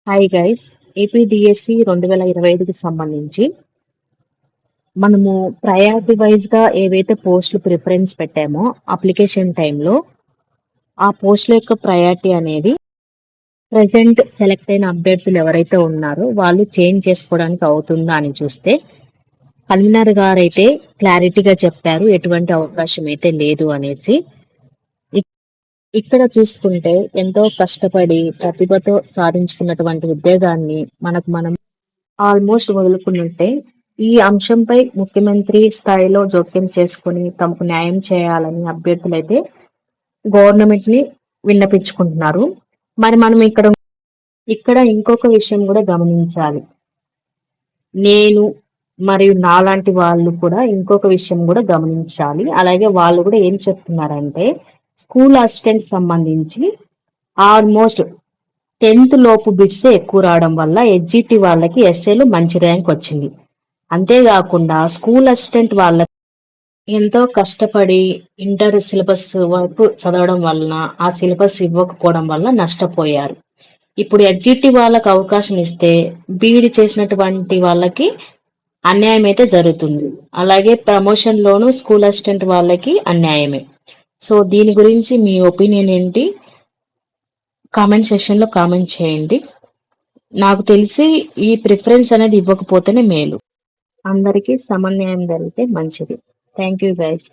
Hi guys. APDSC 2025కి సంబంధించి మనము priority వైజ్గా ఏవైతే పోస్టులు ప్రిఫరెన్స్ పెట్టామో అప్లికేషన్ టైంలో ఆ పోస్టుల యొక్క ప్రయారిటీ అనేది ప్రజెంట్ సెలెక్ట్ అయిన అభ్యర్థులు ఎవరైతే ఉన్నారో వాళ్ళు చేంజ్ చేసుకోవడానికి అవుతుందా అని చూస్తే కన్వీనర్ గారైతే క్లారిటీగా చెప్పారు, ఎటువంటి అవకాశం అయితే లేదు అనేసి. ఇక్కడ చూసుకుంటే ఎంతో కష్టపడి ప్రతిభతో సాధించుకున్నటువంటి ఉద్యోగాన్ని మనం ఆల్మోస్ట్ వదులుకున్నట్టే. ఈ అంశంపై ముఖ్యమంత్రి స్థాయిలో జోక్యం చేసుకుని తమకు న్యాయం చేయాలని అభ్యర్థులైతే గవర్నమెంట్ ని విన్నపించుకుంటున్నారు. మరి మనం ఇక్కడ ఇంకొక విషయం కూడా గమనించాలి. నేను మరియు నాలాంటి వాళ్ళు కూడా ఇంకొక విషయం కూడా గమనించాలి. అలాగే వాళ్ళు కూడా ఏం చెప్తున్నారంటే స్కూల్ అసిస్టెంట్ సంబంధించి ఆల్మోస్ట్ 10th లోపు బిట్సే ఎక్కువ రావడం వల్ల ఎస్జిటి వాళ్ళకి ఎస్ఏలో మంచి ర్యాంక్ వచ్చింది. అంతేకాకుండా స్కూల్ అసిస్టెంట్ వాళ్ళకి ఎంతో కష్టపడి ఇంటర్ సిలబస్ వరకు చదవడం వలన ఆ సిలబస్ ఇవ్వకపోవడం వల్ల నష్టపోయారు. ఇప్పుడు ఎస్జిటి వాళ్ళకి అవకాశం ఇస్తే బీఈడి చేసినటువంటి వాళ్ళకి అన్యాయం అయితే జరుగుతుంది. అలాగే ప్రమోషన్ లోను స్కూల్ అసిస్టెంట్ వాళ్ళకి అన్యాయమే. సో దీని గురించి మీ ఒపీనియన్ ఏంటి? కామెంట్ సెక్షన్ లో కామెంట్ చేయండి. నాకు తెలిసి ఈ ప్రిఫరెన్స్ అనేది ఇవ్వకపోతేనే మేలు. అందరికీ సమన్వయం జరిగితే మంచిది. Thank you guys.